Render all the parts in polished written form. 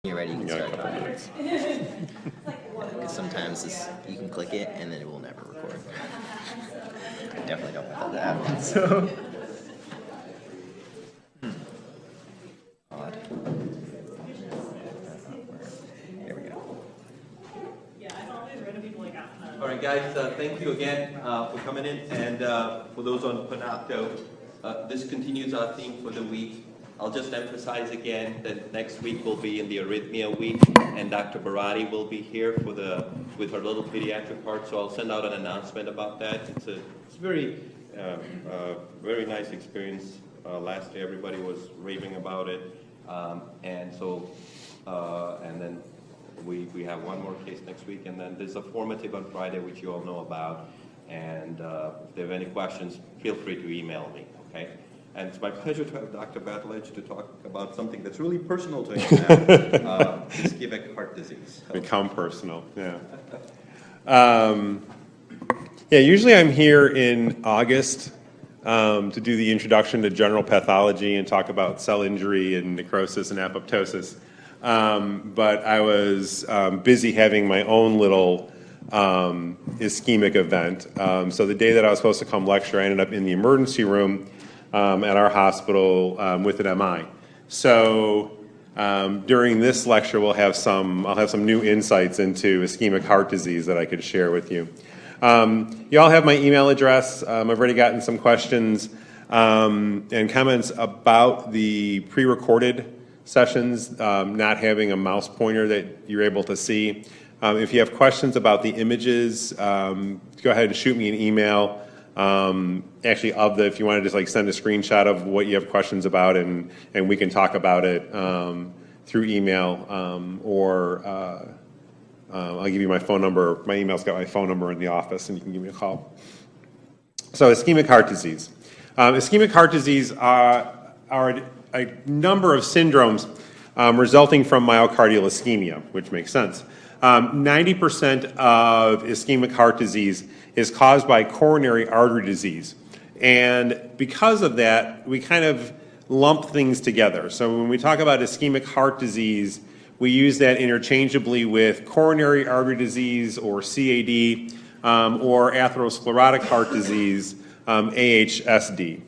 When you're ready, you can start a couple minutes. Because sometimes you can click it and then it will never record. I definitely don't want that to happen. So. Odd. There we go. All right, guys. Thank you again for coming in, and for those on Panopto, this continues our theme for the week. I'll just emphasize again that next week will be in the arrhythmia week, and Dr. Barati will be here with her little pediatric part. So I'll send out an announcement about that. It's very nice experience. Last year everybody was raving about it, and then we have one more case next week, and then there's a formative on Friday, which you all know about. And if there are any questions, feel free to email me. Okay. And it's my pleasure to have Dr. Betlej to talk about something that's really personal to him now, ischemic heart disease. Become personal, yeah. Usually I'm here in August to do the introduction to general pathology and talk about cell injury and necrosis and apoptosis. But I was busy having my own little ischemic event. So the day that I was supposed to come lecture, I ended up in the emergency room at our hospital with an MI. So during this lecture, I'll have some new insights into ischemic heart disease that I could share with you. You all have my email address. I've already gotten some questions and comments about the pre-recorded sessions not having a mouse pointer that you're able to see. If you have questions about the images, go ahead and shoot me an email. Actually, if you want to just send a screenshot of what you have questions about, and we can talk about it through email, or I'll give you my phone number. My email's got my phone number in the office, and you can give me a call. So, ischemic heart disease. Ischemic heart disease are a number of syndromes resulting from myocardial ischemia, which makes sense. 90% of ischemic heart disease is caused by coronary artery disease. And because of that, we kind of lump things together. So when we talk about ischemic heart disease, we use that interchangeably with coronary artery disease, or CAD, or atherosclerotic heart disease, AHSD.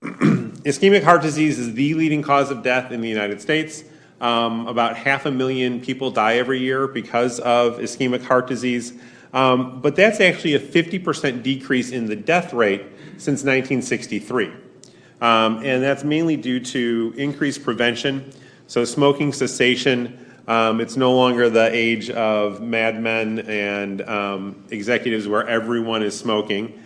Ischemic heart disease is the leading cause of death in the United States. About 500,000 people die every year because of ischemic heart disease. But that's actually a 50% decrease in the death rate since 1963. And that's mainly due to increased prevention. So smoking cessation, it's no longer the age of Mad Men and executives where everyone is smoking.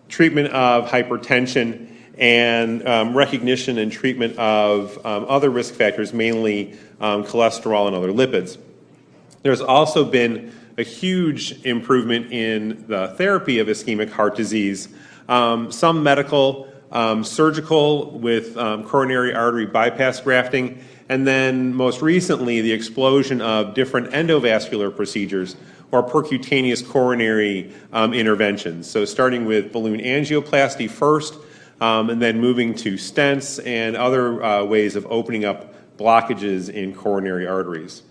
Treatment of hypertension and recognition and treatment of other risk factors, mainly cholesterol and other lipids. There's also been a huge improvement in the therapy of ischemic heart disease. Some medical, surgical with coronary artery bypass grafting, and then most recently the explosion of different endovascular procedures or percutaneous coronary interventions. So starting with balloon angioplasty first, and then moving to stents and other ways of opening up blockages in coronary arteries.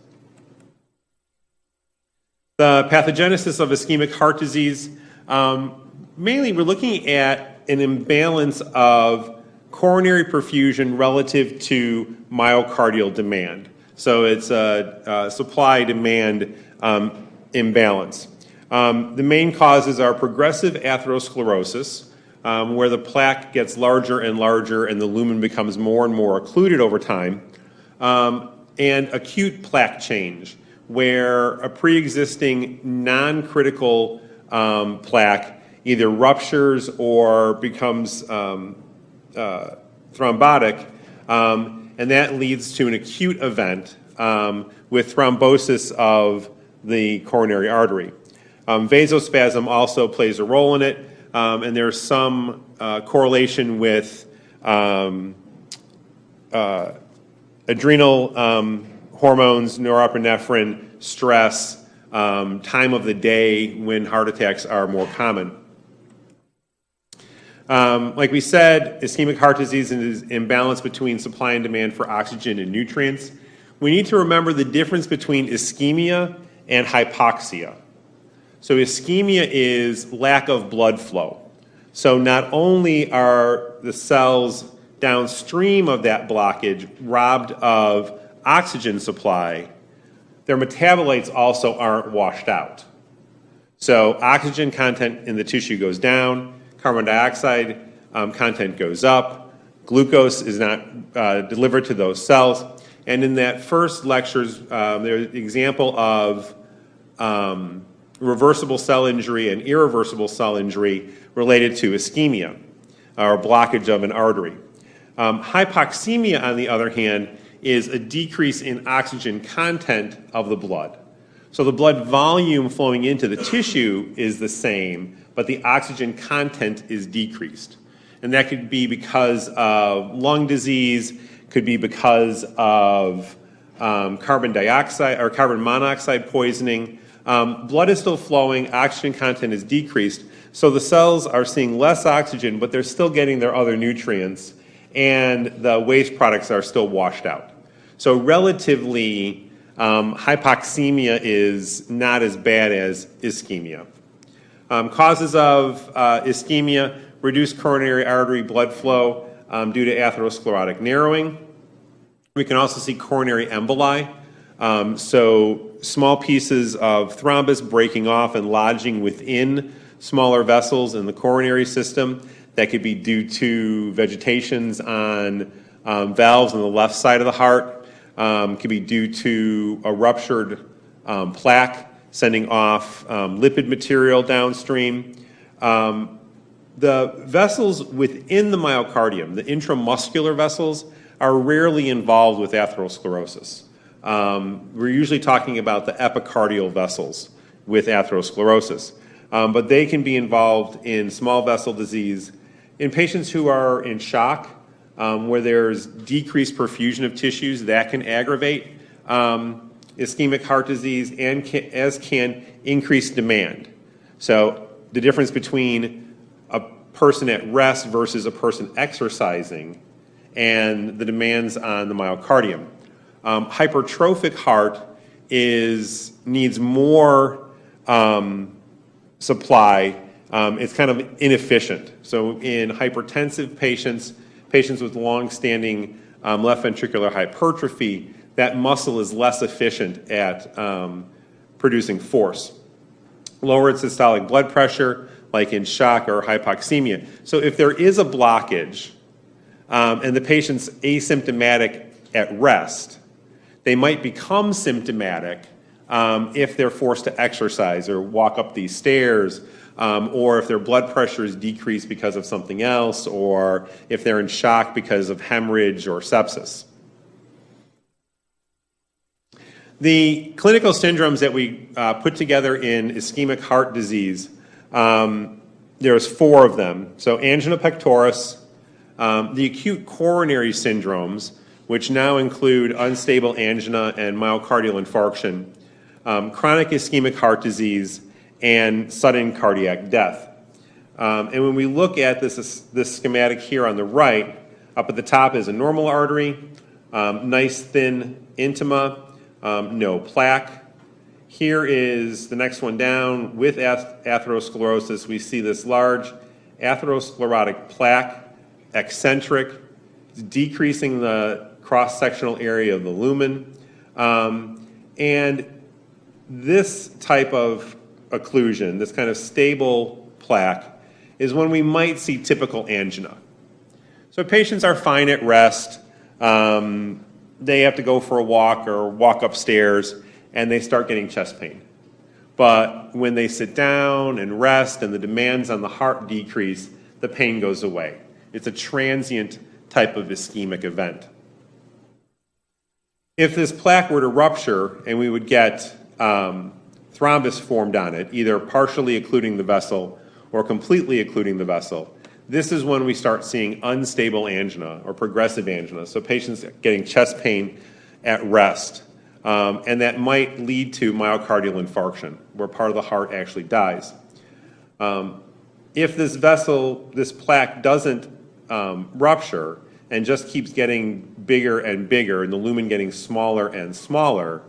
The pathogenesis of ischemic heart disease, mainly we're looking at an imbalance of coronary perfusion relative to myocardial demand. So it's a supply-demand imbalance. The main causes are progressive atherosclerosis, where the plaque gets larger and larger and the lumen becomes more and more occluded over time, and acute plaque change, where a pre-existing non-critical plaque either ruptures or becomes thrombotic, and that leads to an acute event with thrombosis of the coronary artery. Vasospasm also plays a role in it, and there's some correlation with adrenal hormones, norepinephrine, stress, time of the day when heart attacks are more common. Like we said, ischemic heart disease is imbalance between supply and demand for oxygen and nutrients. We need to remember the difference between ischemia and hypoxia. So ischemia is lack of blood flow. So not only are the cells downstream of that blockage robbed of oxygen supply, their metabolites also aren't washed out. So oxygen content in the tissue goes down, carbon dioxide content goes up, glucose is not delivered to those cells. And in that first lectures, there's an example of reversible cell injury and irreversible cell injury related to ischemia, or blockage of an artery. Hypoxemia, on the other hand, is a decrease in oxygen content of the blood. So the blood volume flowing into the tissue is the same, but the oxygen content is decreased. And that could be because of lung disease, could be because of carbon dioxide or carbon monoxide poisoning. Blood is still flowing, oxygen content is decreased, so the cells are seeing less oxygen, but they're still getting their other nutrients, and the waste products are still washed out. So relatively, hypoxemia is not as bad as ischemia. Causes of ischemia: reduced coronary artery blood flow due to atherosclerotic narrowing. We can also see coronary emboli, so small pieces of thrombus breaking off and lodging within smaller vessels in the coronary system. That could be due to vegetations on valves on the left side of the heart. Could be due to a ruptured plaque sending off lipid material downstream. The vessels within the myocardium, the intramuscular vessels, are rarely involved with atherosclerosis. We're usually talking about the epicardial vessels with atherosclerosis, but they can be involved in small vessel disease. In patients who are in shock, where there's decreased perfusion of tissues, that can aggravate ischemic heart disease, and as can increase demand. So the difference between a person at rest versus a person exercising and the demands on the myocardium. Hypertrophic heart needs more supply. It's kind of inefficient. So in hypertensive patients with long-standing left ventricular hypertrophy, that muscle is less efficient at producing force. Lowered systolic blood pressure, like in shock or hypoxemia. So if there is a blockage and the patient's asymptomatic at rest, they might become symptomatic if they're forced to exercise or walk up these stairs, or if their blood pressure is decreased because of something else, or if they're in shock because of hemorrhage or sepsis. The clinical syndromes that we put together in ischemic heart disease, there's 4 of them. So angina pectoris, the acute coronary syndromes, which now include unstable angina and myocardial infarction, chronic ischemic heart disease, and sudden cardiac death. And when we look at this schematic here on the right, up at the top is a normal artery, nice thin intima, no plaque. Here is the next one down. With atherosclerosis, we see this large atherosclerotic plaque, eccentric, decreasing the cross-sectional area of the lumen. And this type of occlusion, this kind of stable plaque, is when we might see typical angina. So patients are fine at rest. They have to go for a walk or walk upstairs, and they start getting chest pain. But when they sit down and rest and the demands on the heart decrease, the pain goes away. It's a transient type of ischemic event. If this plaque were to rupture and we would get thrombus formed on it, either partially occluding the vessel or completely occluding the vessel, this is when we start seeing unstable angina or progressive angina. So patients getting chest pain at rest. And that might lead to myocardial infarction, where part of the heart actually dies. if this vessel, this plaque doesn't rupture and just keeps getting bigger and bigger and the lumen getting smaller and smaller,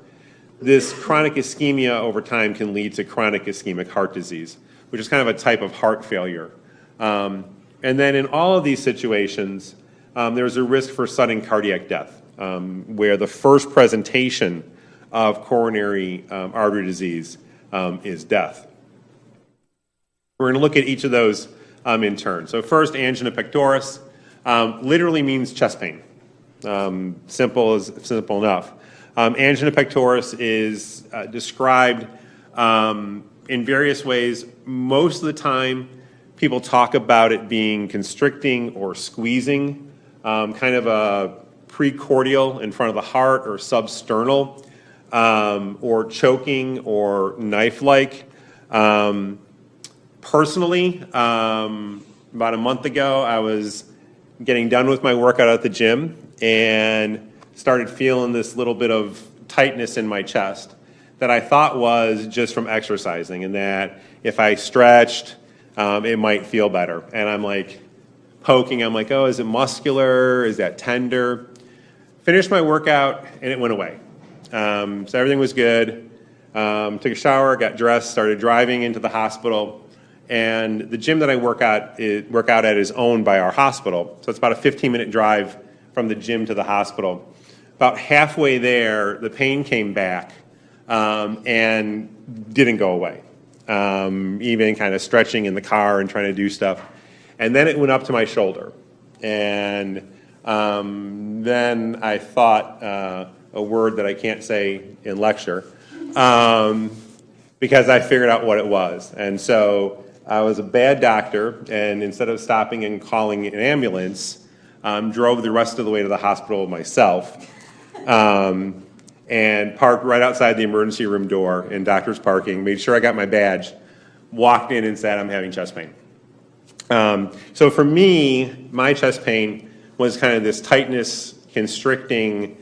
this chronic ischemia over time can lead to chronic ischemic heart disease, which is kind of a type of heart failure. And then in all of these situations, there's a risk for sudden cardiac death, where the first presentation of coronary artery disease is death. We're going to look at each of those in turn. So first, angina pectoris literally means chest pain. Simple enough. Angina pectoris is described in various ways. Most of the time, people talk about it being constricting or squeezing, kind of a precordial in front of the heart or substernal, or choking or knife-like. Personally, about a month ago, I was getting done with my workout at the gym and started feeling this little bit of tightness in my chest that I thought was just from exercising, and that if I stretched, it might feel better. And I'm like poking, I'm like, oh, is it muscular? Is that tender? Finished my workout and it went away. So everything was good. Took a shower, got dressed, started driving into the hospital. And the gym that I work out at is owned by our hospital. So it's about a 15-minute drive from the gym to the hospital. About halfway there, the pain came back and didn't go away. Even kind of stretching in the car and trying to do stuff. And then it went up to my shoulder. And then I thought a word that I can't say in lecture because I figured out what it was. And so I was a bad doctor, and instead of stopping and calling an ambulance, drove the rest of the way to the hospital myself, and parked right outside the emergency room door in doctor's parking, made sure I got my badge, walked in and said, I'm having chest pain. So for me, my chest pain was kind of this tightness, constricting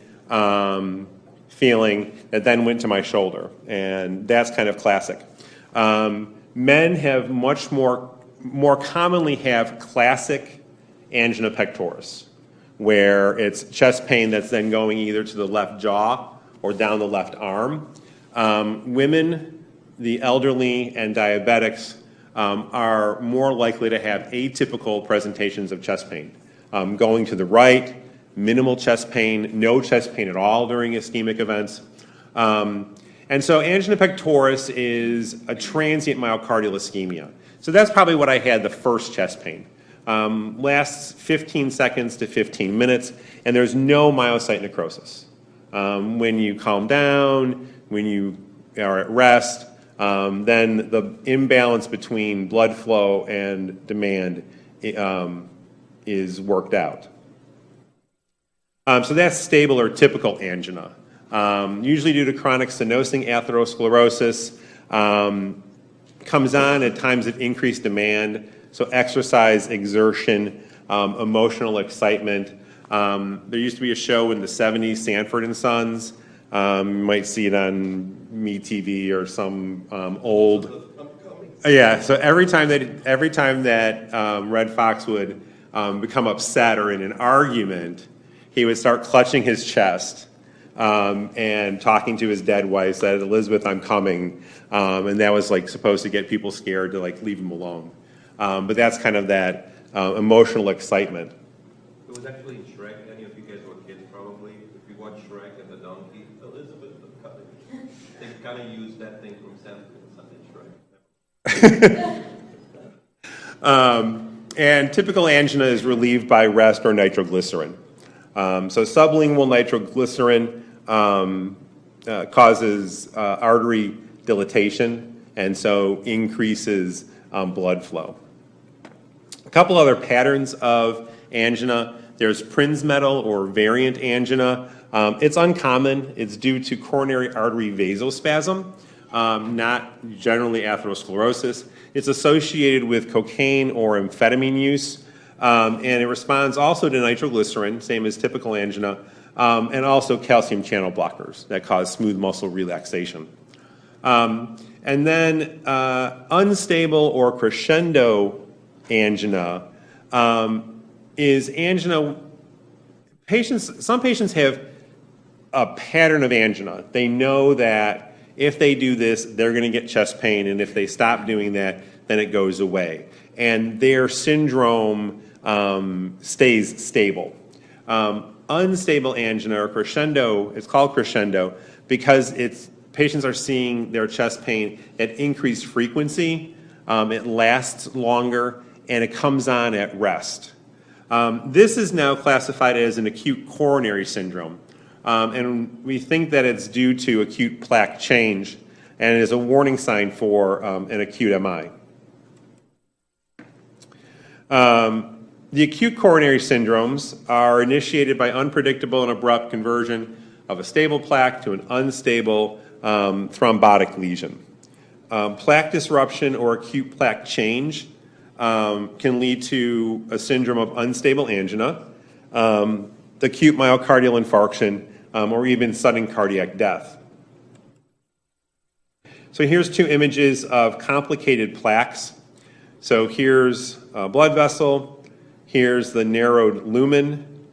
feeling that then went to my shoulder, and that's kind of classic. Men have much more commonly have classic angina pectoris, where it's chest pain that's then going either to the left jaw or down the left arm. Women, the elderly, and diabetics are more likely to have atypical presentations of chest pain, going to the right, minimal chest pain, no chest pain at all during ischemic events. And so angina pectoris is a transient myocardial ischemia. So that's probably what I had the first chest pain. Lasts 15 seconds to 15 minutes, and there's no myocyte necrosis. When you calm down, when you are at rest, then the imbalance between blood flow and demand is worked out. So that's stable or typical angina. Usually due to chronic stenosing atherosclerosis, comes on at times of increased demand, so exercise, exertion, emotional excitement. There used to be a show in the 70s, Sanford and Sons. You might see it on MeTV or some old. Yeah, so every time that Red Fox would become upset or in an argument, he would start clutching his chest and talking to his dead wife, said, Elizabeth, I'm coming. And that was like supposed to get people scared to like leave him alone. But that's kind of that emotional excitement. It was actually in Shrek. Any of you guys were kids probably. If you watch Shrek and the donkey, Elizabeth, I'm coming. They kind of used that thing from Sanford and Shrek. And typical angina is relieved by rest or nitroglycerin. So sublingual nitroglycerin causes artery dilatation and so increases blood flow. A couple other patterns of angina. There's Prinzmetal or variant angina. It's uncommon. It's due to coronary artery vasospasm, not generally atherosclerosis. It's associated with cocaine or amphetamine use. And it responds also to nitroglycerin, same as typical angina, and also calcium channel blockers that cause smooth muscle relaxation. And then unstable or crescendo angina is angina. Some patients have a pattern of angina. They know that if they do this, they're going to get chest pain, and if they stop doing that, then it goes away. And their syndrome stays stable. Unstable angina, or crescendo, it's called crescendo because patients are seeing their chest pain at increased frequency, it lasts longer, and it comes on at rest. This is now classified as an acute coronary syndrome, and we think that it's due to acute plaque change, and it is a warning sign for an acute MI. The acute coronary syndromes are initiated by unpredictable and abrupt conversion of a stable plaque to an unstable thrombotic lesion. Plaque disruption or acute plaque change can lead to a syndrome of unstable angina, acute myocardial infarction, or even sudden cardiac death. So here's two images of complicated plaques. So here's a blood vessel, here's the narrowed lumen,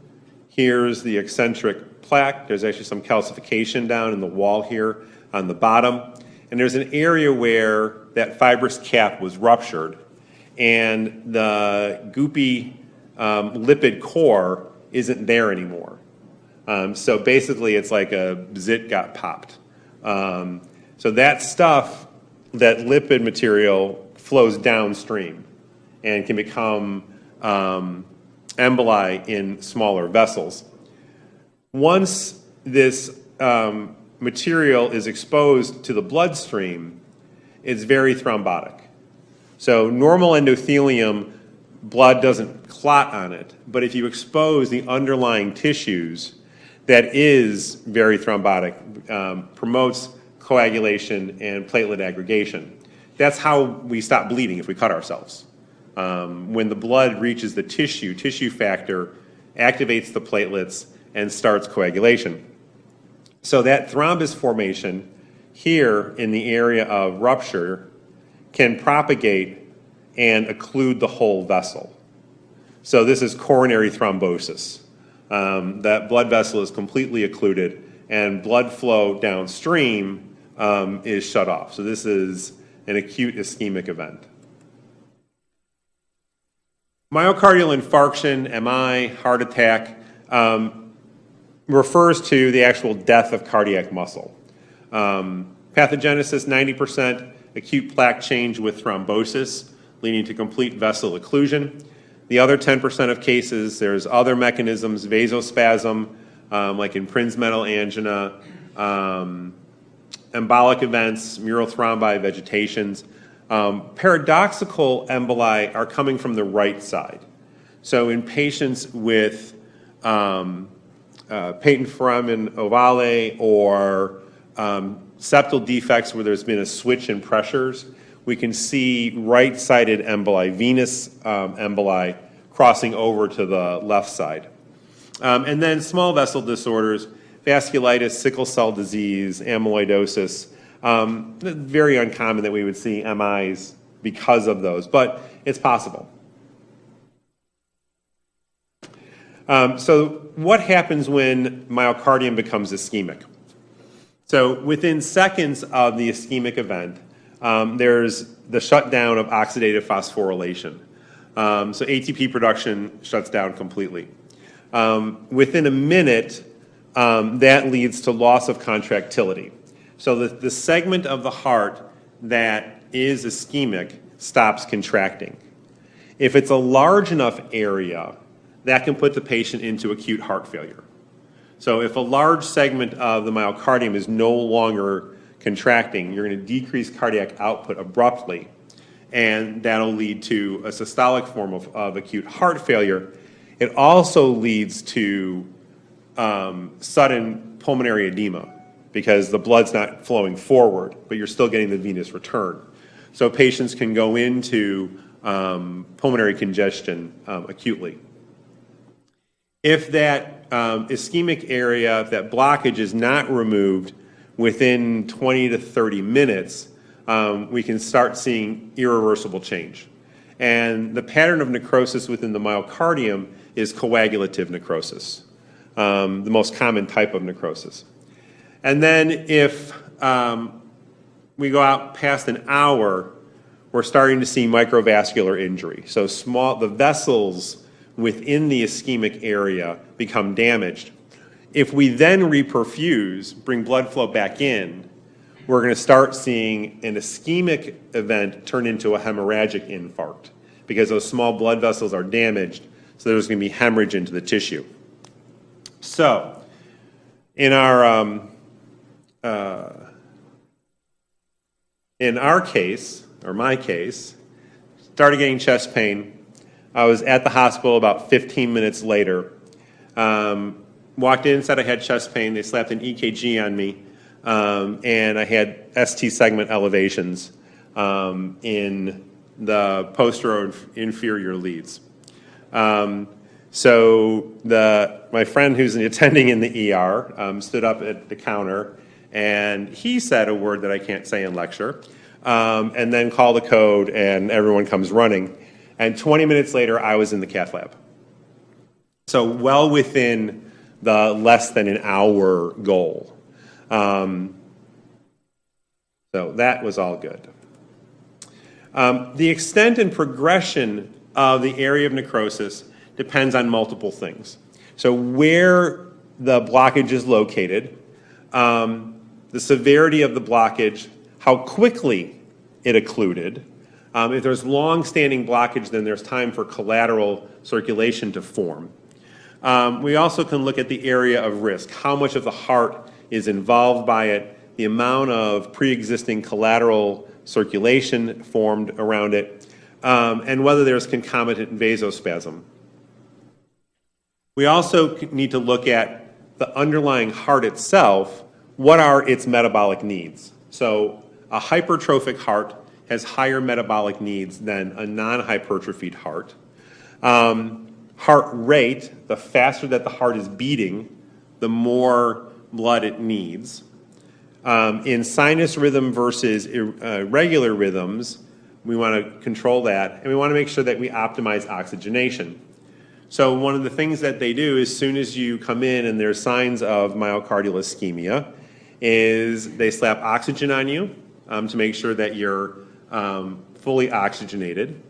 here's the eccentric plaque. There's actually some calcification down in the wall here on the bottom. And there's an area where that fibrous cap was ruptured, and the goopy lipid core isn't there anymore. So basically it's like a zit got popped. So that stuff, that lipid material, flows downstream and can become emboli in smaller vessels. Once this material is exposed to the bloodstream, it's very thrombotic. So normal endothelium, blood doesn't clot on it, but if you expose the underlying tissues, that is very thrombotic, promotes coagulation and platelet aggregation. That's how we stop bleeding if we cut ourselves. When the blood reaches the tissue factor activates the platelets and starts coagulation. So that thrombus formation here in the area of rupture can propagate and occlude the whole vessel. So this is coronary thrombosis. That blood vessel is completely occluded and blood flow downstream is shut off. So this is an acute ischemic event. Myocardial infarction, MI, heart attack, refers to the actual death of cardiac muscle. Pathogenesis, 90% acute plaque change with thrombosis, leading to complete vessel occlusion. The other 10% of cases, there's other mechanisms, vasospasm, like in Prinzmetal angina, embolic events, mural thrombi, vegetations. Paradoxical emboli are coming from the right side. So in patients with patent foramen ovale or septal defects where there's been a switch in pressures, we can see right-sided emboli, venous emboli, crossing over to the left side. And then small vessel disorders, vasculitis, sickle cell disease, amyloidosis. Very uncommon that we would see MIs because of those, but it's possible. So what happens when myocardium becomes ischemic? So within seconds of the ischemic event, there's the shutdown of oxidative phosphorylation. So ATP production shuts down completely. Within a minute, that leads to loss of contractility. So the segment of the heart that is ischemic stops contracting. If it's a large enough area, that can put the patient into acute heart failure. So if a large segment of the myocardium is no longer contracting, you're going to decrease cardiac output abruptly, and that'll lead to a systolic form of acute heart failure. It also leads to sudden pulmonary edema because the blood's not flowing forward, but you're still getting the venous return. So patients can go into pulmonary congestion acutely. If that ischemic area, if that blockage is not removed within 20 to 30 minutes, we can start seeing irreversible change. And the pattern of necrosis within the myocardium is coagulative necrosis, the most common type of necrosis. And then if we go out past an hour, we're starting to see microvascular injury. So the vessels within the ischemic area become damaged. If we then reperfuse, bring blood flow back in, we're going to start seeing an ischemic event turn into a hemorrhagic infarct because those small blood vessels are damaged, so there's going to be hemorrhage into the tissue. So, in our case, or my case, started getting chest pain. I was at the hospital about 15 minutes later. Walked in, said I had chest pain. They slapped an EKG on me, and I had ST segment elevations in the posterior inferior leads. So my friend who's attending in the ER stood up at the counter, and he said a word that I can't say in lecture, and then called the code, and everyone comes running. And 20 minutes later, I was in the cath lab. So well within the less than an hour goal. So that was all good. The extent and progression of the area of necrosis depends on multiple things. So where the blockage is located, the severity of the blockage, how quickly it occluded. If there's long-standing blockage, then there's time for collateral circulation to form. We also can look at the area of risk, how much of the heart is involved by it, the amount of pre-existing collateral circulation formed around it, and whether there's concomitant vasospasm. We also need to look at the underlying heart itself. What are its metabolic needs? So a hypertrophic heart has higher metabolic needs than a non-hypertrophied heart. Heart rate, the faster that the heart is beating, the more blood it needs. In sinus rhythm versus irregular rhythms, we want to control that, and we want to make sure that we optimize oxygenation. So one of the things that they do as soon as you come in and there's signs of myocardial ischemia is they slap oxygen on you to make sure that you're fully oxygenated.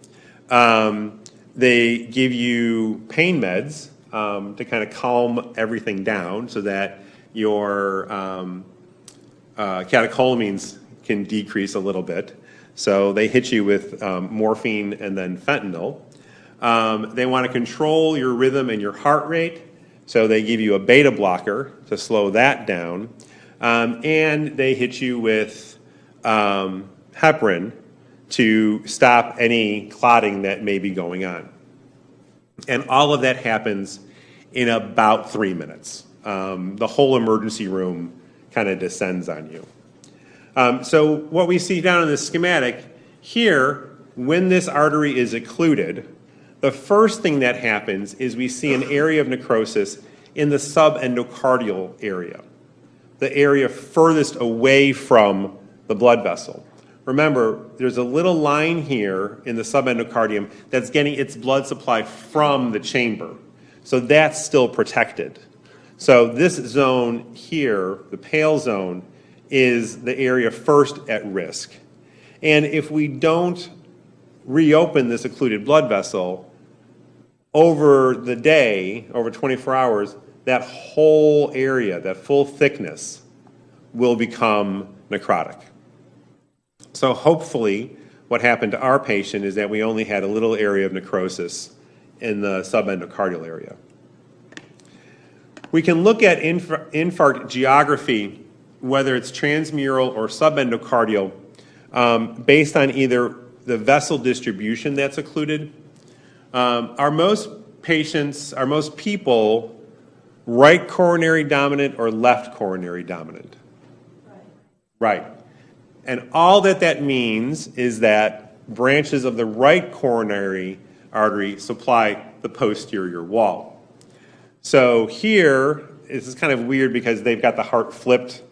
They give you pain meds to kind of calm everything down so that your catecholamines can decrease a little bit. So they hit you with morphine and then fentanyl. They want to control your rhythm and your heart rate, so they give you a beta blocker to slow that down. And they hit you with heparin to stop any clotting that may be going on. And all of that happens in about 3 minutes. The whole emergency room kind of descends on you. So what we see down in the schematic here, when this artery is occluded, the first thing that happens is we see an area of necrosis in the subendocardial area, the area furthest away from the blood vessel. Remember, there's a little line here in the subendocardium that's getting its blood supply from the chamber. So that's still protected. So this zone here, the pale zone, is the area first at risk. And if we don't reopen this occluded blood vessel, over the day, over 24 hours, that whole area, that full thickness, will become necrotic. So hopefully what happened to our patient is that we only had a little area of necrosis in the subendocardial area. We can look at infarct geography, whether it's transmural or subendocardial, based on either the vessel distribution that's occluded. Are most people right coronary dominant or left coronary dominant? Right. And all that means is that branches of the right coronary artery supply the posterior wall. So here, this is kind of weird because they've got the heart flipped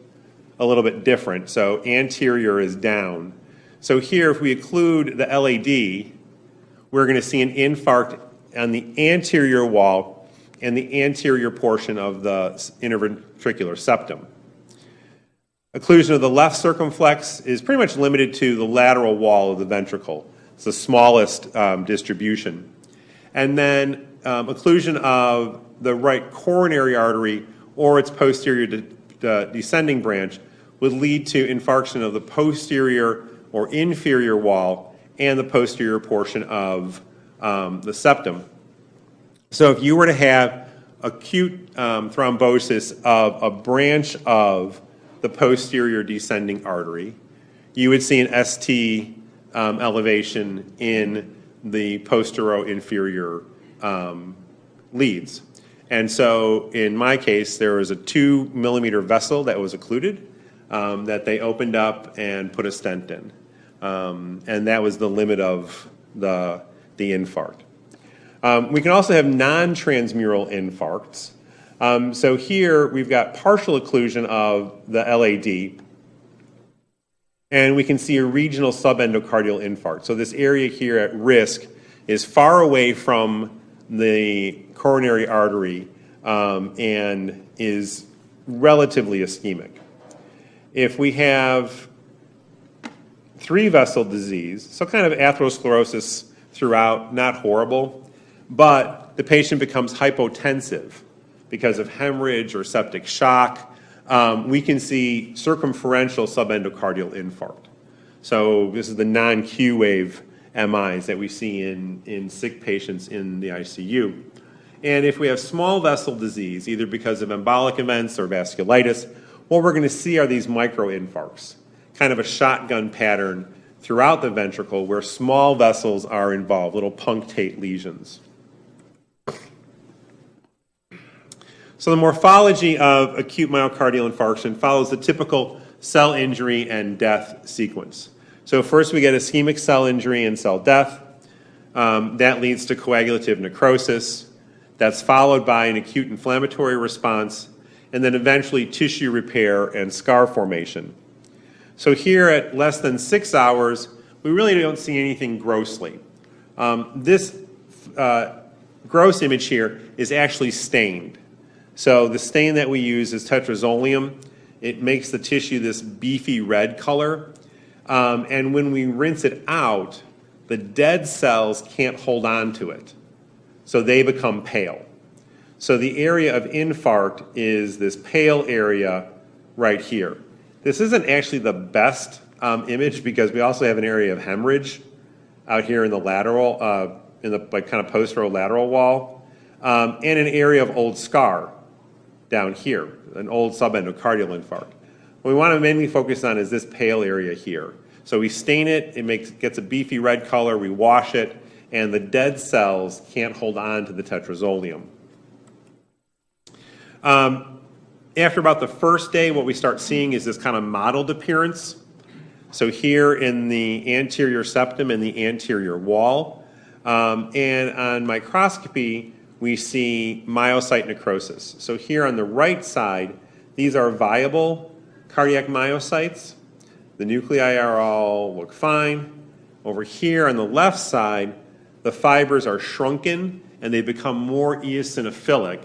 a little bit different. So anterior is down. So here, if we occlude the LAD, we're going to see an infarct on the anterior wall and the anterior portion of the interventricular septum. Occlusion of the left circumflex is pretty much limited to the lateral wall of the ventricle. It's the smallest distribution. And then occlusion of the right coronary artery or its posterior descending branch would lead to infarction of the posterior or inferior wall and the posterior portion of the septum. So if you were to have acute thrombosis of a branch of the posterior descending artery, you would see an ST elevation in the postero-inferior leads. And so in my case, there was a 2 millimeter vessel that was occluded that they opened up and put a stent in. And that was the limit of the infarct. We can also have non-transmural infarcts. So here we've got partial occlusion of the LAD, and we can see a regional subendocardial infarct. So this area here at risk is far away from the coronary artery and is relatively ischemic. If we have 3 vessel disease, so kind of atherosclerosis throughout, not horrible, but the patient becomes hypotensive because of hemorrhage or septic shock, we can see circumferential subendocardial infarct. So this is the non-Q wave MIs that we see in sick patients in the ICU. And if we have small vessel disease, either because of embolic events or vasculitis, what we're going to see are these microinfarcts, kind of a shotgun pattern throughout the ventricle where small vessels are involved, little punctate lesions. So the morphology of acute myocardial infarction follows the typical cell injury and death sequence. So first we get ischemic cell injury and cell death. That leads to coagulative necrosis. That's followed by an acute inflammatory response, and then eventually tissue repair and scar formation. So here at less than 6 hours, we really don't see anything grossly. This gross image here is actually stained. So the stain that we use is tetrazolium. It makes the tissue this beefy red color. And when we rinse it out, the dead cells can't hold on to it. So they become pale. So the area of infarct is this pale area right here. This isn't actually the best image because we also have an area of hemorrhage out here in the lateral, in the kind of posterolateral wall, and an area of old scar down here, an old subendocardial infarct. What we want to mainly focus on is this pale area here. So we stain it, it gets a beefy red color, we wash it, and the dead cells can't hold on to the tetrazolium. After about the first day, what we start seeing is this kind of mottled appearance. So here in the anterior septum and the anterior wall. And on microscopy, we see myocyte necrosis. So here on the right side, these are viable cardiac myocytes. The nuclei all look fine. Over here on the left side, the fibers are shrunken and they become more eosinophilic,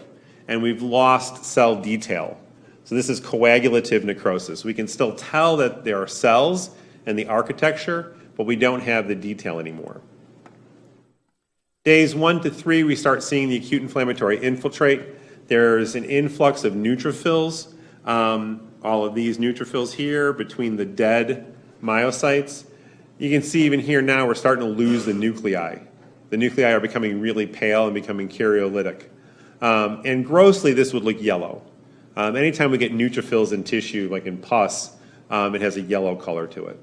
and we've lost cell detail. So this is coagulative necrosis. We can still tell that there are cells and the architecture, but we don't have the detail anymore. Days 1 to 3, we start seeing the acute inflammatory infiltrate. There's an influx of neutrophils, all of these neutrophils here between the dead myocytes. You can see even here now we're starting to lose the nuclei. The nuclei are becoming really pale and becoming karyolytic. And grossly, this would look yellow. Anytime we get neutrophils in tissue, like in pus, it has a yellow color to it.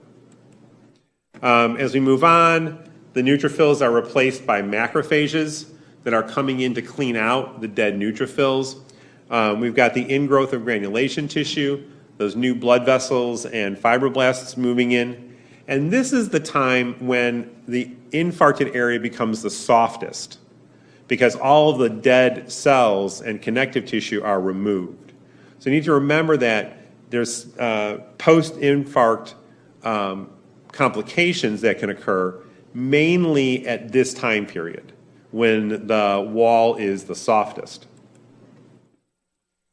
As we move on, the neutrophils are replaced by macrophages that are coming in to clean out the dead neutrophils. We've got the ingrowth of granulation tissue, those new blood vessels and fibroblasts moving in. And this is the time when the infarcted area becomes the softest because all of the dead cells and connective tissue are removed. So you need to remember that there's post-infarct complications that can occur mainly at this time period when the wall is the softest.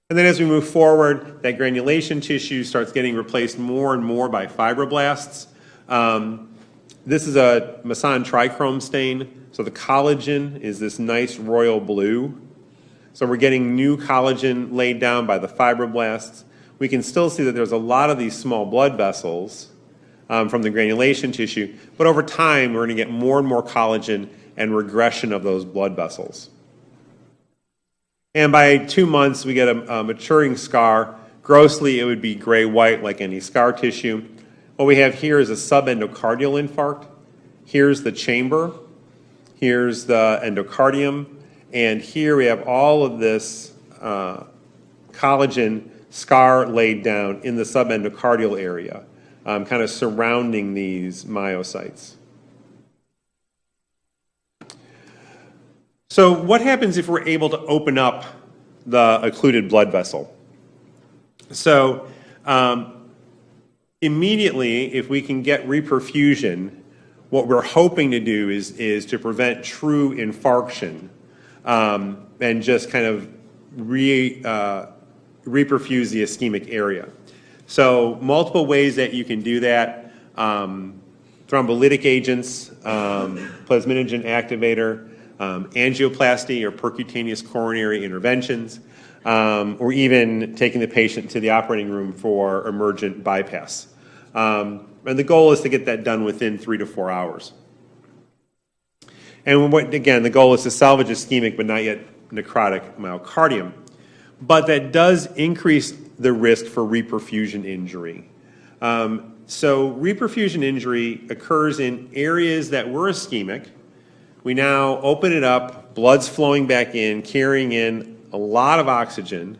And then as we move forward, that granulation tissue starts getting replaced more and more by fibroblasts. This is a Masson trichrome stain. So the collagen is this nice royal blue. So we're getting new collagen laid down by the fibroblasts. We can still see that there's a lot of these small blood vessels from the granulation tissue, but over time we're going to get more and more collagen and regression of those blood vessels. And by 2 months we get a maturing scar. Grossly it would be gray-white like any scar tissue. What we have here is a subendocardial infarct. Here's the chamber. Here's the endocardium. And here we have all of this collagen scar laid down in the subendocardial area, kind of surrounding these myocytes. So what happens if we're able to open up the occluded blood vessel? So immediately, if we can get reperfusion, what we're hoping to do is to prevent true infarction and just kind of reperfuse the ischemic area. So multiple ways that you can do that. Thrombolytic agents, plasminogen activator, angioplasty or percutaneous coronary interventions, or even taking the patient to the operating room for emergent bypass. And the goal is to get that done within 3 to 4 hours. And again, the goal is to salvage ischemic but not yet necrotic myocardium. But that does increase the risk for reperfusion injury. So reperfusion injury occurs in areas that were ischemic. We now open it up, blood's flowing back in, carrying in a lot of oxygen,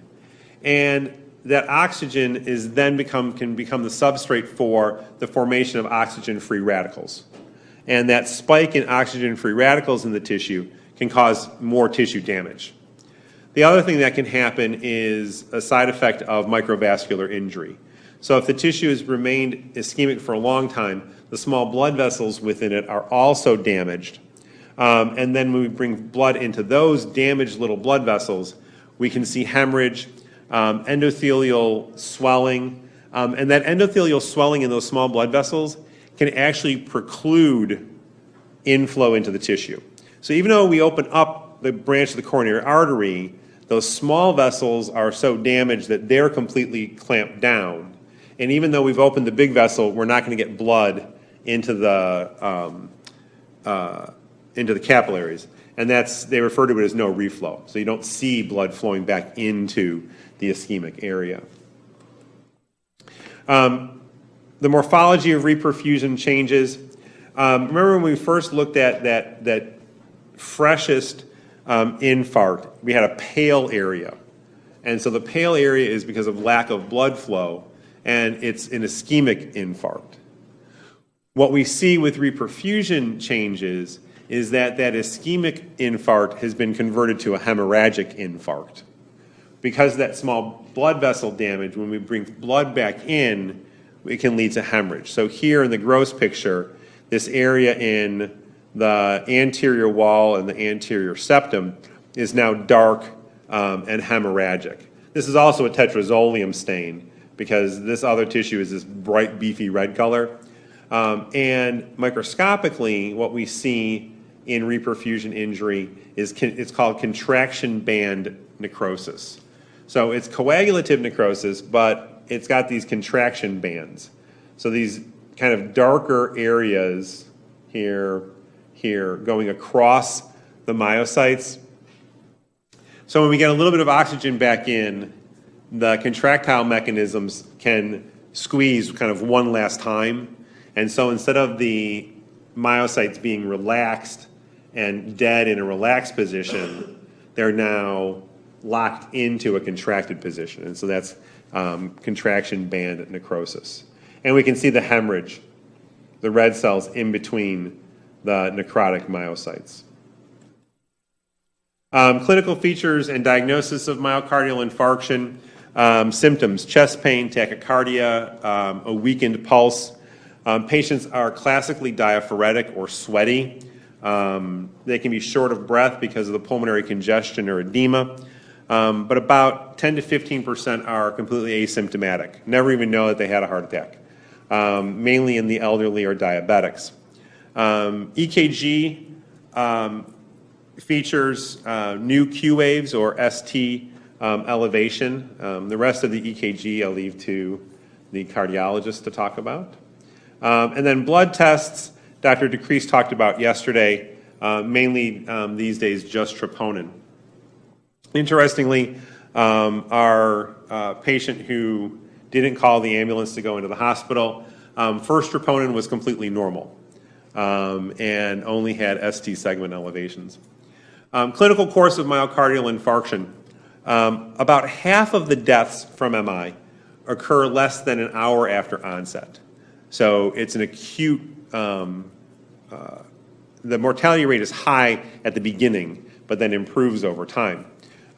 and that oxygen is then can become the substrate for the formation of oxygen-free radicals. And that spike in oxygen-free radicals in the tissue can cause more tissue damage. The other thing that can happen is a side effect of microvascular injury. So if the tissue has remained ischemic for a long time, the small blood vessels within it are also damaged. And then when we bring blood into those damaged little blood vessels, we can see hemorrhage, endothelial swelling, and that endothelial swelling in those small blood vessels can actually preclude inflow into the tissue. So even though we open up the branch of the coronary artery, those small vessels are so damaged that they're completely clamped down. And even though we've opened the big vessel, we're not going to get blood into the capillaries. And they refer to it as no reflow. So you don't see blood flowing back into the ischemic area. The morphology of reperfusion changes. Remember when we first looked at that freshest infarct, we had a pale area. And so the pale area is because of lack of blood flow, and it's an ischemic infarct. What we see with reperfusion changes is that ischemic infarct has been converted to a hemorrhagic infarct. Because of that small blood vessel damage, when we bring blood back in, it can lead to hemorrhage. So here in the gross picture, this area in the anterior wall and the anterior septum is now dark and hemorrhagic. This is also a tetrazoleum stain because this other tissue is this bright, beefy red color. And microscopically, what we see in reperfusion injury is it's called contraction band necrosis. So it's coagulative necrosis, but it's got these contraction bands. So these kind of darker areas here, going across the myocytes. So when we get a little bit of oxygen back in, the contractile mechanisms can squeeze kind of one last time. And so instead of the myocytes being relaxed and dead in a relaxed position, they're now locked into a contracted position. And so that's contraction band necrosis. And we can see the hemorrhage, the red cells in between the necrotic myocytes. Clinical features and diagnosis of myocardial infarction. Symptoms: chest pain, tachycardia, a weakened pulse, Patients are classically diaphoretic or sweaty. They can be short of breath because of the pulmonary congestion or edema. But about 10 to 15% are completely asymptomatic, never even know that they had a heart attack, mainly in the elderly or diabetics. EKG features new Q waves or ST elevation. The rest of the EKG I'll leave to the cardiologist to talk about. And then blood tests, Dr. DeCrease talked about yesterday, mainly these days just troponin. Interestingly, our patient who didn't call the ambulance to go into the hospital, first troponin was completely normal and only had ST segment elevations. Clinical course of myocardial infarction. About half of the deaths from MI occur less than an hour after onset. So it's an acute, the mortality rate is high at the beginning, but then improves over time.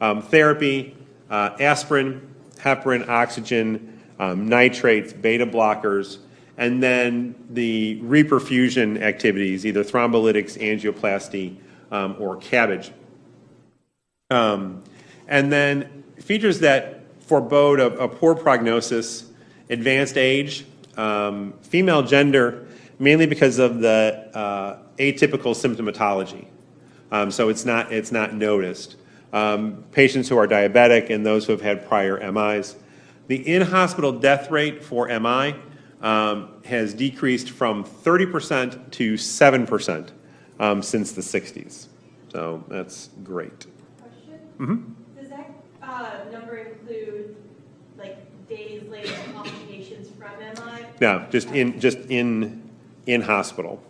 Therapy, aspirin, heparin, oxygen, nitrates, beta blockers, and then the reperfusion activities, either thrombolytics, angioplasty, or CABG. And then features that forebode a poor prognosis, advanced age, female gender, mainly because of the atypical symptomatology. So it's not noticed. Patients who are diabetic and those who have had prior MIs. The in-hospital death rate for MI has decreased from 30% to 7% since the 60s. So that's great. Question? Mm-hmm. Does that number include like days later complications from MI? No, just in hospital.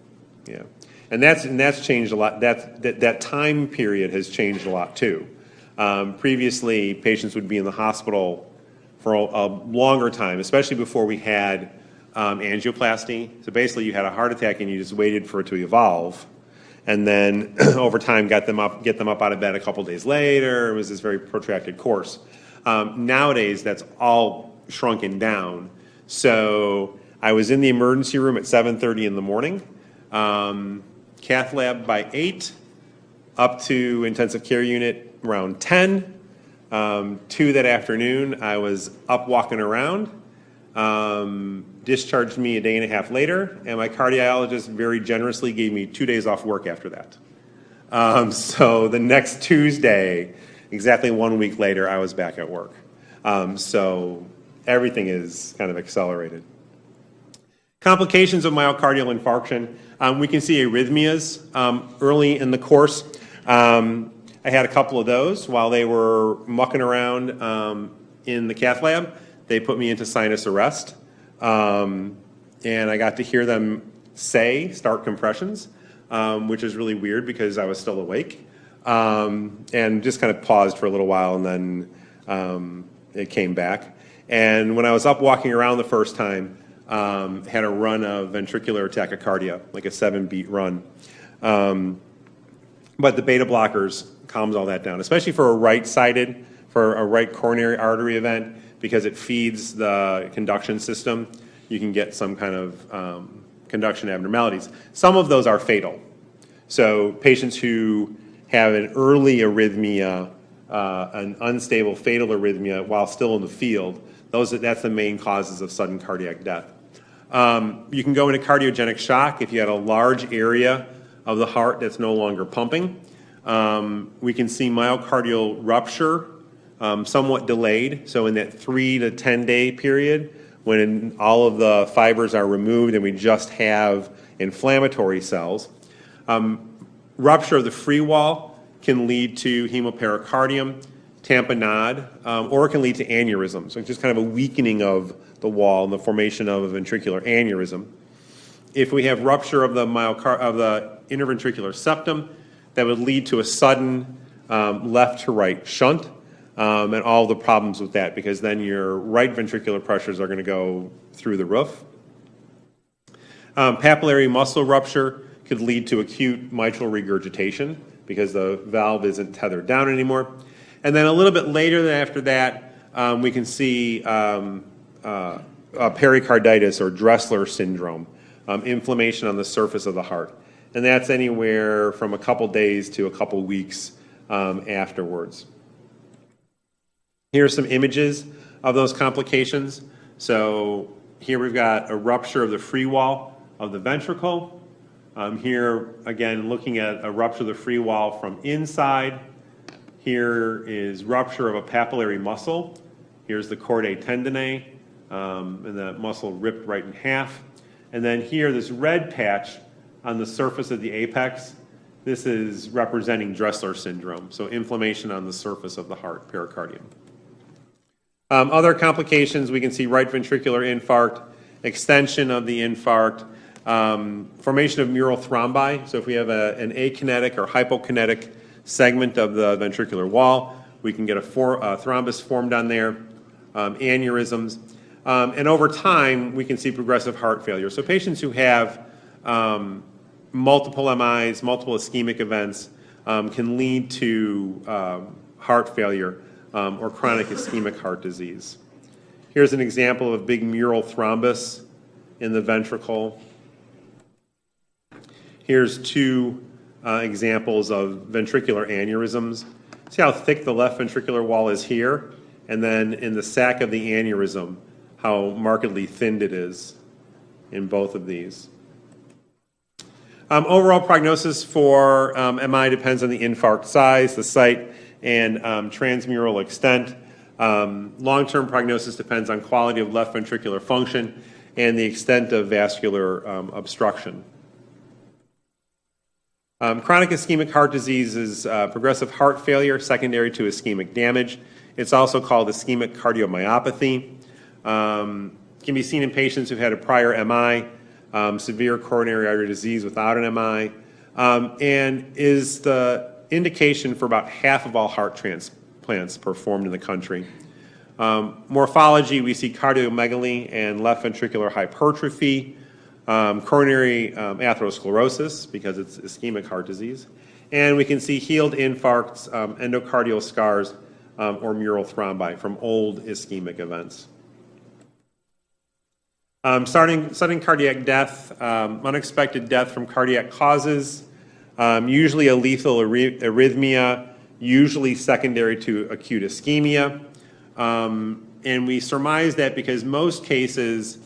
Yeah. And that's changed a lot. That time period has changed a lot too. Previously, patients would be in the hospital for a longer time, especially before we had angioplasty. So basically, you had a heart attack and you just waited for it to evolve, and then over time get them up out of bed a couple days later. It was this very protracted course. Nowadays, that's all shrunken down. So I was in the emergency room at 7:30 in the morning. Cath lab by 8, up to intensive care unit around 10. 2 that afternoon, I was up walking around. Discharged me a day and a half later, and my cardiologist very generously gave me 2 days off work after that. So the next Tuesday, exactly 1 week later, I was back at work. So everything is kind of accelerated. Complications of myocardial infarction. We can see arrhythmias early in the course. I had a couple of those while they were mucking around in the cath lab. They put me into sinus arrest, and I got to hear them start compressions, which is really weird because I was still awake, and just kind of paused for a little while, and then it came back. And when I was up walking around the first time, had a run of ventricular tachycardia, like a 7-beat run. But the beta blockers calms all that down, especially for a right-sided, for a right coronary artery event, because it feeds the conduction system. You can get some kind of conduction abnormalities. Some of those are fatal. So patients who have an early arrhythmia, an unstable fatal arrhythmia while still in the field, that's the main causes of sudden cardiac death. You can go into cardiogenic shock if you had a large area of the heart that's no longer pumping. We can see myocardial rupture somewhat delayed, so in that 3 to 10 day period when all of the fibers are removed and we just have inflammatory cells. Rupture of the free wall can lead to hemopericardium, tamponade, or it can lead to aneurysm. So it's just kind of a weakening of the wall and the formation of a ventricular aneurysm. If we have rupture of the interventricular septum, that would lead to a sudden left to right shunt, and all the problems with that, because then your right ventricular pressures are going to go through the roof. Papillary muscle rupture could lead to acute mitral regurgitation because the valve isn't tethered down anymore. And then a little bit later after that, we can see pericarditis or Dressler syndrome, inflammation on the surface of the heart. And that's anywhere from a couple days to a couple weeks afterwards. Here's some images of those complications. So here we've got a rupture of the free wall of the ventricle. Here, again, looking at a rupture of the free wall from inside. Here is rupture of a papillary muscle. Here's the chordae tendineae, and the muscle ripped right in half. And then here, this red patch on the surface of the apex, this is representing Dressler syndrome, so inflammation on the surface of the heart, pericardium. Other complications, we can see right ventricular infarct, extension of the infarct, formation of mural thrombi. So if we have an akinetic or hypokinetic segment of the ventricular wall, we can get a thrombus formed on there, aneurysms. And over time, we can see progressive heart failure. So patients who have multiple MIs, multiple ischemic events, can lead to heart failure or chronic ischemic heart disease. Here's an example of a big mural thrombus in the ventricle. Here's two examples of ventricular aneurysms. See how thick the left ventricular wall is here? And then in the sac of the aneurysm, how markedly thinned it is in both of these. Overall prognosis for MI depends on the infarct size, the site, and transmural extent. Long-term prognosis depends on quality of left ventricular function and the extent of vascular obstruction. Chronic ischemic heart disease is progressive heart failure secondary to ischemic damage. It's also called ischemic cardiomyopathy. Can be seen in patients who've had a prior MI, severe coronary artery disease without an MI, and is the indication for about half of all heart transplants performed in the country. Morphology, we see cardiomegaly and left ventricular hypertrophy, coronary atherosclerosis because it's ischemic heart disease, and we can see healed infarcts, endocardial scars, or mural thrombi from old ischemic events. Sudden cardiac death, unexpected death from cardiac causes, usually a lethal arrhythmia, usually secondary to acute ischemia. And we surmise that because most cases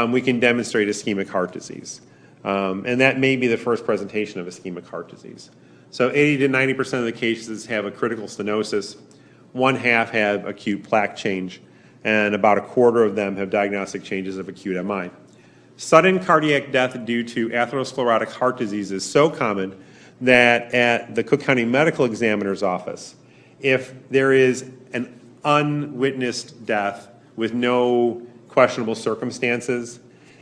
we can demonstrate ischemic heart disease. And that may be the first presentation of ischemic heart disease. So 80 to 90% of the cases have a critical stenosis, 1/2 have acute plaque change, and about 1/4 of them have diagnostic changes of acute MI. Sudden cardiac death due to atherosclerotic heart disease is so common that at the Cook County Medical Examiner's office, if there is an unwitnessed death with no questionable circumstances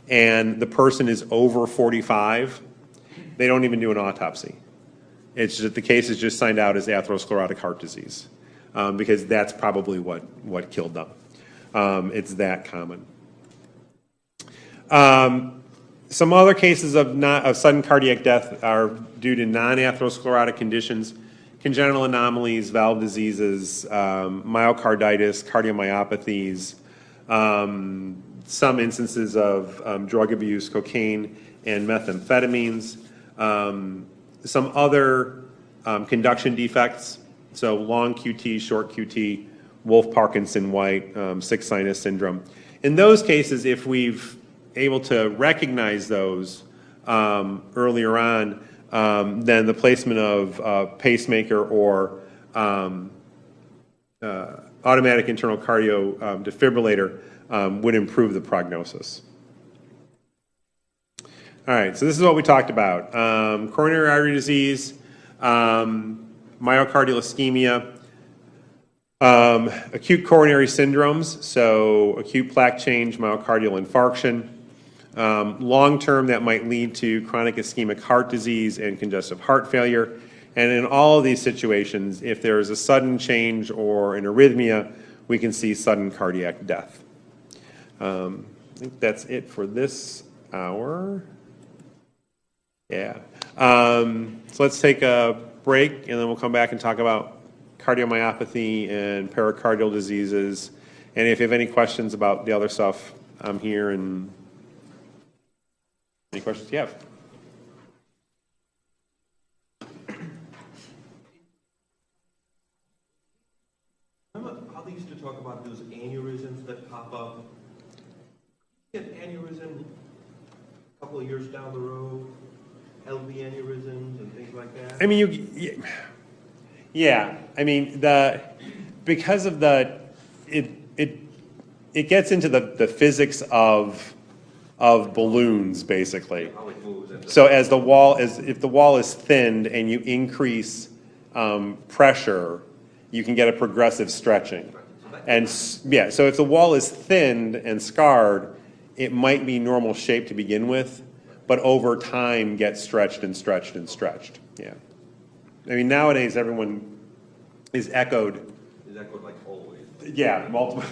and the person is over 45, they don't even do an autopsy. It's just the case is just signed out as atherosclerotic heart disease because that's probably what killed them. It's that common. Some other cases of sudden cardiac death are due to non-atherosclerotic conditions, congenital anomalies, valve diseases, myocarditis, cardiomyopathies, some instances of drug abuse, cocaine, and methamphetamines, some other conduction defects, so long QT, short QT, Wolff-Parkinson-White, sick sinus syndrome. In those cases, if we've able to recognize those earlier on, then the placement of pacemaker or automatic internal cardio defibrillator would improve the prognosis. All right, so this is what we talked about. Coronary artery disease, myocardial ischemia, acute coronary syndromes, so acute plaque change, myocardial infarction. Long-term, that might lead to chronic ischemic heart disease and congestive heart failure. And in all of these situations, if there is a sudden change or an arrhythmia, we can see sudden cardiac death. I think that's it for this hour. Yeah. So let's take a break, and then we'll come back and talk about cardiomyopathy and pericardial diseases. And if you have any questions about the other stuff, I'm here and Any questions? Yeah. Remember how they used to talk about those aneurysms that pop up? Get aneurysm a couple of years down the road, LV aneurysms and things like that. I mean, yeah. I mean, because of it gets into the physics of balloons, basically. How it moves. And So as if the wall is thinned and you increase pressure, you can get a progressive stretching. And yeah, so if the wall is thinned and scarred, it might be normal shape to begin with, but over time gets stretched and stretched and stretched. Yeah. I mean, nowadays everyone is echoed. is that good like always? Yeah, multiple.